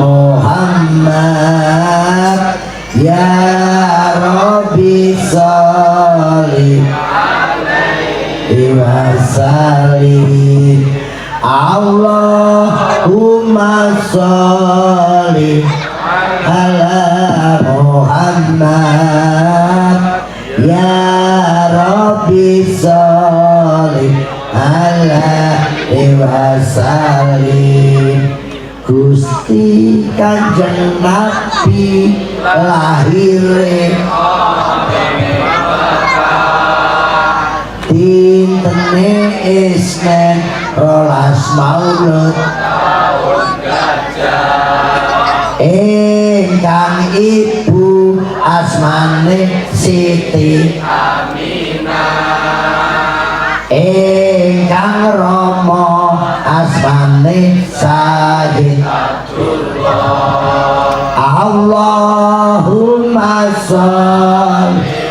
Muhammad ya Rabbi sholli alaihi wasallim Allahumma sholli ala Muhammad ya Rabbi sholli alaihi wasallim Gusti Kanjeng Nabi lahire dintene Isnen 12 Maulud ingkang ibu asmane Siti Aminah ingkang rama asmane Sayyid Allahumma sholli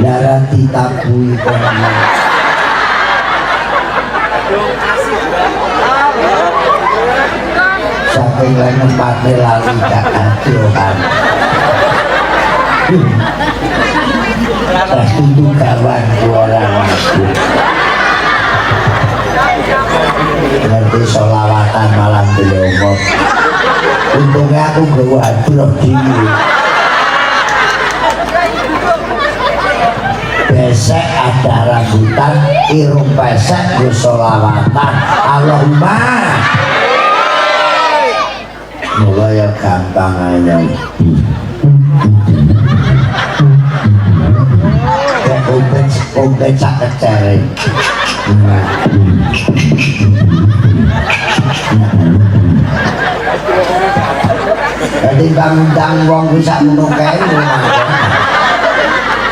darah ditabui saking lain empatnya lali gak adohan terus itu kawan orang ngerti sholawatan malam belum untungnya aku gak hadroh diri besek ada rambutan irung pesek gue sholawatan Allahumma mulai ya gampang aja umpet sak kecere jadi bang wong bisa menungkai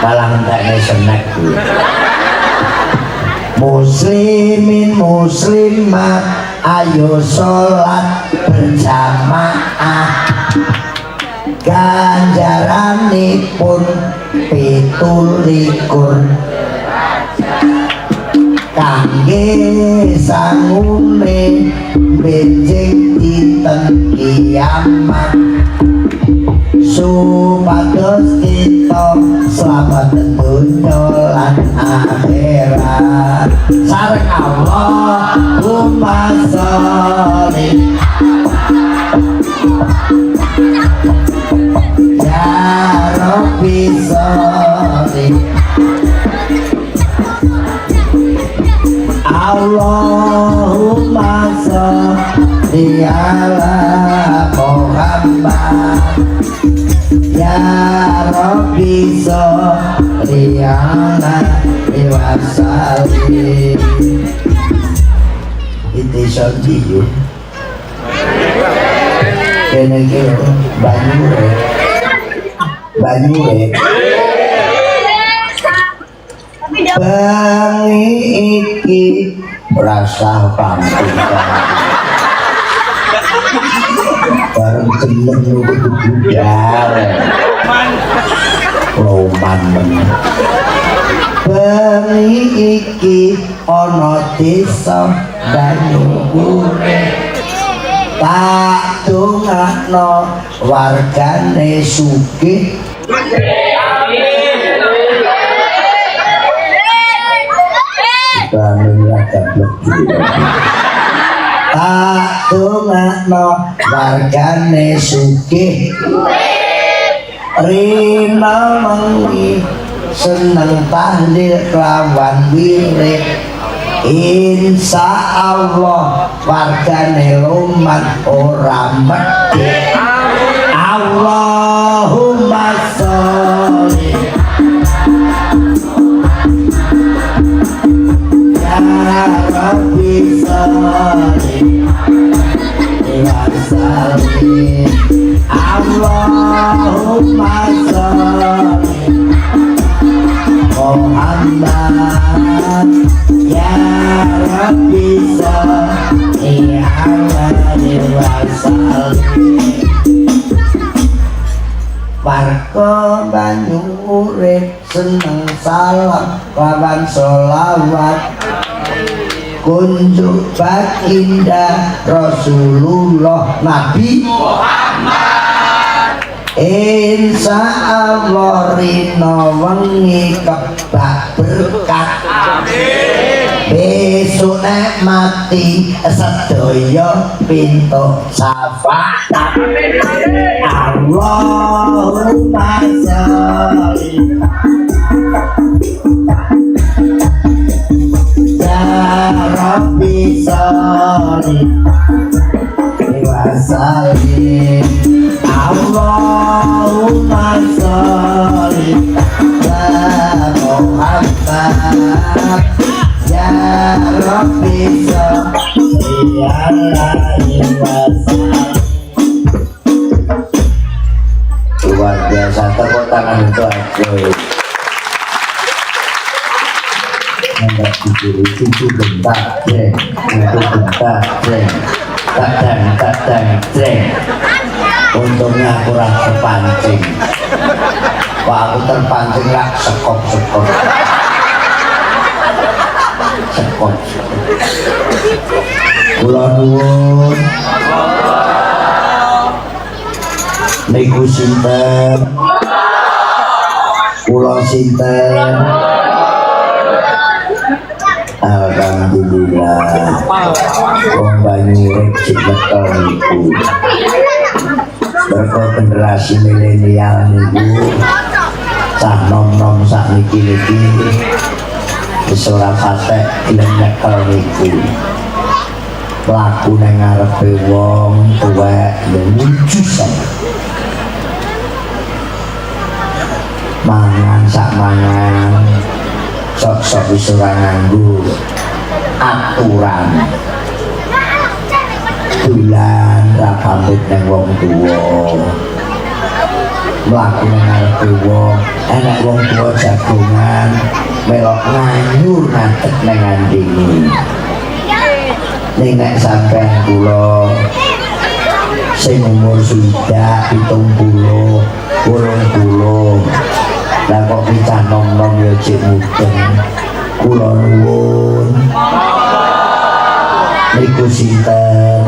malah entekne snack muslimin muslimat ayo sholat berjamaah ganjaranipun 17 kangge sangune benjing dinten kiamat supados kita selamat dunya lan akhirat sareng Allahumma sholli ya Rabbi sholli Allahumma sholli ala Muhammad ya Rabbi sholli alaihi wasallim itu sholli kene iki banyu bengi iki rasa pamit bareng jeneng kudu budal roman bengi iki ana desa Banyugure tak dongakno wargane sugih tak dongakno wargane sugih rina mengi seneng tahlil lawan wirid insya Allah wargane lumat ora medhit Allahumma sholli ya Rabbi sholli wa sallim warga banyu urip seneng salam lawan sholawat kunjuk baginda Rasulullah Nabi Muhammad insya Allah rino wengi kebak berkah besok nek mati sedaya pintu syafaat Allahumma sholli ya Rabbi sholli wa sallim Allahumma sholli ya Muhammad ya Rabbi sholli alaihi wasallam. Luar biasa, tepuk tangan untuk Ajoy. Hendak diberi cucu bentak jeng, untuk bentak jeng, kadang jeng. Untungnya aku rasa pancing. Pak aku terpancing lah sekop. Kula nuwun niku sinten kula sinten alhamdulillah wong Banyu cek beto niku berko generasi milenial niku cah nom-nom sakniki wis ora patek gelem nyekel niku laku nang ngarepe wong tuwek ya lucu saya mangan sak mangan sok-sok wis ora nganggo aturan bulan ra pamit nang wong tuwa mlaku nang ngarepe wong enek wong tuwa jagongan melok nganyur ngadeg nang ngandingi nek sampean kula sing umur sudah 70 lah kok bicah nom-nom ya cek mudeng kula nuwun niku sinten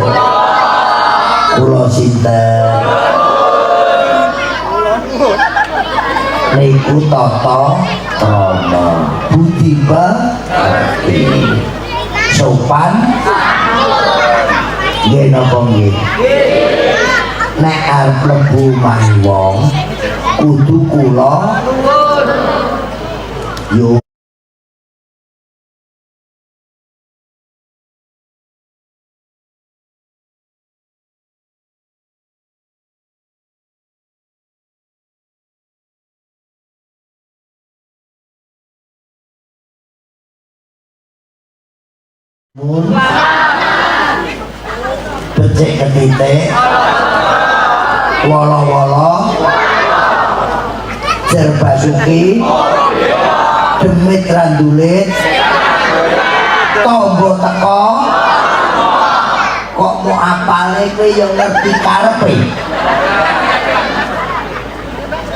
kula sinten niku tata krama budi bakti sopan nggih napa nggih nek arep mlebu mang wong kudu kula yo becik ketitik wolo-wolo jer basuki demit randulit tombo teko kok mau apale kowe yo ngerti karepe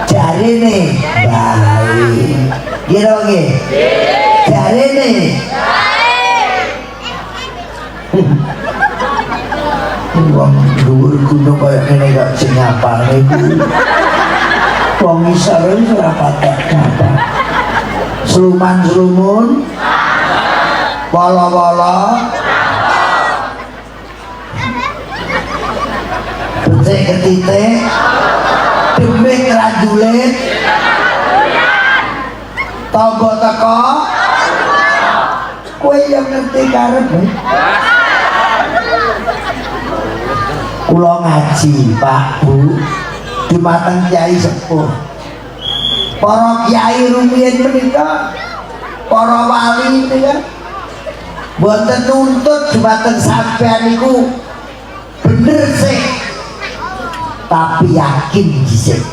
jarine baik kira nggih jarine wong dhuwur gunung kaya ngene kok sing ngapal niku wong isor ora patek apa sluman-slumun wala-wala becik ketitik demit randulit tombo teko kowe yang ngerti karepe kula ngaji Pak Bu dumateng kiai sepuh para kiai rumiyin menika para wali menika mboten nuntut dumateng sampean niku bener sih tapi yakin dhisik